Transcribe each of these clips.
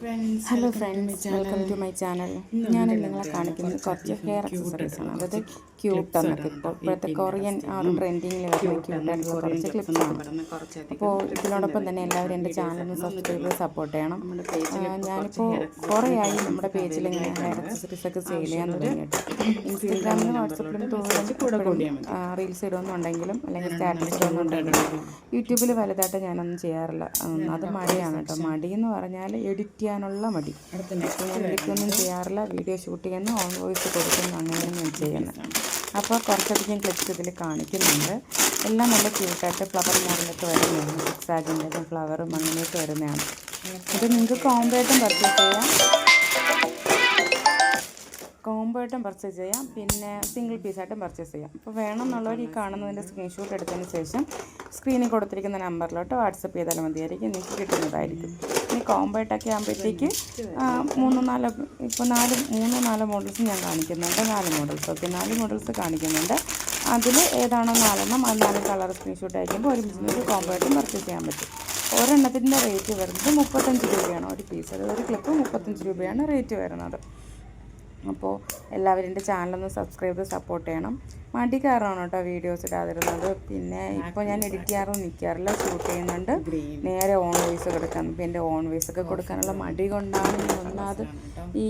Hello friends, welcome to my channel. ഞാൻ നിങ്ങളെ കാണിക്കുന്നത് കുറച്ച് ഹെയർ അക്സസറീസ് ആണ്. അതായത് ക്യൂട്ട് എന്നൊക്കെ ഇപ്പോഴത്തെ കൊറിയൻ ട്രെൻഡിങ്ങിൽ വരുന്ന ക്യൂട്ടായിട്ടുള്ള കുറച്ച് ക്ലിപ്സ്. അപ്പോൾ ഇതിനോടൊപ്പം തന്നെ എല്ലാവരും എൻ്റെ ചാനലിന് സബ്സ്ക്രൈബ് ചെയ്ത് സപ്പോർട്ട് ചെയ്യണം. ഞാനിപ്പോൾ കുറേ ആയി നമ്മുടെ പേജിൽ ഇങ്ങനെ ഹെയർ അക്സസറീസ് ഒക്കെ സെയിൽ ചെയ്യാൻ തുടങ്ങിയിട്ട്. ഇൻസ്റ്റഗ്രാമിലും വാട്സപ്പിലും റീൽസ് ഇടുന്നുണ്ടെങ്കിലും അല്ലെങ്കിൽ സ്റ്റാറ്റസ് ഇടുന്നുണ്ടെങ്കിലും യൂട്യൂബിൽ വലുതായിട്ട് ഞാനൊന്നും ചെയ്യാറില്ല. അത് മടിയാണ് കേട്ടോ. മടിയെന്ന് പറഞ്ഞാൽ എഡിറ്റ് ചെയ്യാനുള്ള മടി. ഞാൻ എഡിറ്റൊന്നും ചെയ്യാറില്ല. വീഡിയോ ഷൂട്ട് ചെയ്യുന്ന ഓൺ വോയിസ് കൊടുക്കുന്ന അങ്ങനെയാണ് ഞാൻ ചെയ്യുന്നത്. അപ്പോൾ കുറച്ചധികം ക്ലിപ്സ് ഇതിൽ കാണിക്കുന്നുണ്ട്. എല്ലാം നല്ല ക്യൂട്ടായിട്ട് ഫ്ലവർ മോഡലൊക്കെ വരുന്നതാണ്. സിക്സാഗിൻ്റെതും ഫ്ലവറും അങ്ങനെയൊക്കെ വരുന്നതാണ്. ഇത് നിങ്ങൾക്ക് കോംബോ ആയിട്ടും പർച്ചേസ് ചെയ്യാം, പിന്നെ സിംഗിൾ പീസായിട്ടും പർച്ചേസ് ചെയ്യാം. അപ്പോൾ വേണമെന്നുള്ളവർ ഈ കാണുന്നതിൻ്റെ സ്ക്രീൻഷോട്ട് എടുത്തതിന് ശേഷം സ്ക്രീനിൽ കൊടുത്തിരിക്കുന്ന നമ്പറിലോട്ട് വാട്സപ്പ് ചെയ്താലും മതിയായിരിക്കും, നിങ്ങൾക്ക് കിട്ടുന്നതായിരിക്കും. ഇനി കോംബോ ആയിട്ടൊക്കെ ആകുമ്പോഴത്തേക്ക് 3-4 മോഡൽസ് ഞാൻ കാണിക്കുന്നുണ്ട്. 4 മോഡൽസ്. ഓക്കെ, 4 മോഡൽസ് കാണിക്കുന്നുണ്ട്. അതിൽ ഏതാണോ 4 അത് 4 കളർ സ്ക്രീൻഷോട്ട് അയക്കുമ്പോൾ ഒരുമിച്ച് കോംബോ ആയിട്ടും പർച്ചേസ് ചെയ്യാൻ പറ്റും. ഒരെണ്ണത്തിൻ്റെ റേറ്റ് വരുന്നത് 35 രൂപയാണ് ഒരു പീസ്. ഒരു ക്ലിപ്പ് 35 രൂപയാണ് റേറ്റ് വരുന്നത്. അപ്പോൾ എല്ലാവരും എൻ്റെ ചാനലൊന്ന് സബ്സ്ക്രൈബ് ചെയ്ത് സപ്പോർട്ട് ചെയ്യണം. മടി കാരണമാണ് കേട്ടോ വീഡിയോസ് ഇടാതിരുന്നത്. പിന്നെ ഇപ്പോൾ ഞാൻ എഡിറ്റ് ചെയ്യാറൊന്നും നിൽക്കാറില്ല, ഷൂട്ട് ചെയ്യുന്നുണ്ട്. നേരെ ഓൺ വോയിസ് കൊടുക്കാൻ. ഇപ്പോൾ എൻ്റെ ഓൺ വോയിസൊക്കെ കൊടുക്കാനുള്ള മടി കൊണ്ടാണ് ഞാൻ ഒന്നാമത് ഈ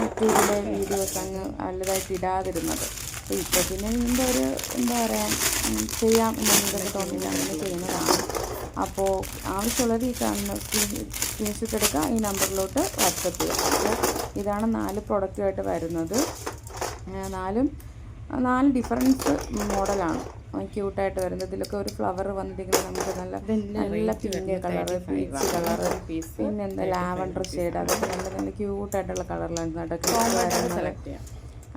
യൂട്യൂബിലെ വീഡിയോസ് അങ്ങ് വലുതായിട്ട് ഇടാതിരുന്നത്. അപ്പോൾ ഇപ്പോൾ പിന്നെ ഇതിൻ്റെ ഒരു എന്താ പറയുക, ചെയ്യാം എന്നൊക്കെ തോന്നിയിട്ട് അങ്ങനെ ചെയ്യുന്നതാണ്. അപ്പോൾ ആവശ്യമുള്ളത് ഈ കാണുന്ന സ്ക്രീൻഷോട്ട് എടുക്കുക, ഈ നമ്പറിലോട്ട് വാട്സപ്പ് ചെയ്യുക. അപ്പോൾ ഇതാണ് 4 പ്രൊഡക്റ്റുമായിട്ട് വരുന്നത്. 4 ഡിഫറൻസ് മോഡലാണ് ക്യൂട്ടായിട്ട് വരുന്നത്. ഇതിലൊക്കെ ഒരു ഫ്ലവർ വന്നിരിക്കുന്നത് നമുക്ക് നല്ല പിങ്ക് കളറ്, പീച്ച് കളറ്, പിന്നെ എന്താ ലാവൻഡർ ഷെയ്ഡ്, അതൊക്കെ നല്ല ക്യൂട്ടായിട്ടുള്ള കളറിലാണ് അതൊക്കെ വരുന്നത്.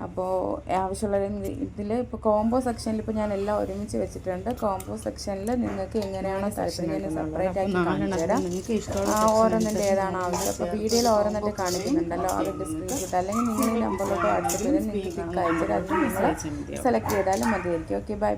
അപ്പോൾ ആവശ്യമുള്ള ഇതിൽ ഇപ്പോൾ കോംബോ സെക്ഷനിൽ ഇപ്പോൾ ഞാൻ എല്ലാം ഒരുമിച്ച് വെച്ചിട്ടുണ്ട്. കോംബോ സെക്ഷനിൽ നിങ്ങൾക്ക് എങ്ങനെയാണോ താല്പര്യം ഞാൻ സെപ്പറേറ്റ് ആക്കി കാണിച്ചു തരാം. ഓരോന്നിൻ്റെ ഏതാണ് ആവശ്യം. അപ്പോൾ വീഡിയോയിൽ ഓരോന്നിട്ട് കാണിക്കുന്നുണ്ടല്ലോ, അതിൻ്റെ സ്ക്രീൻഷോട്ട് അല്ലെങ്കിൽ നിങ്ങൾ ഈ നമ്പറിലോട്ട് വാട്സപ്പ് ചെയ്ത് നിങ്ങൾക്ക് പിക്ക് അയച്ചിട്ട് അത് നിങ്ങൾ സെലക്ട് ചെയ്താലും മതിയായിരിക്കും. Okay, by.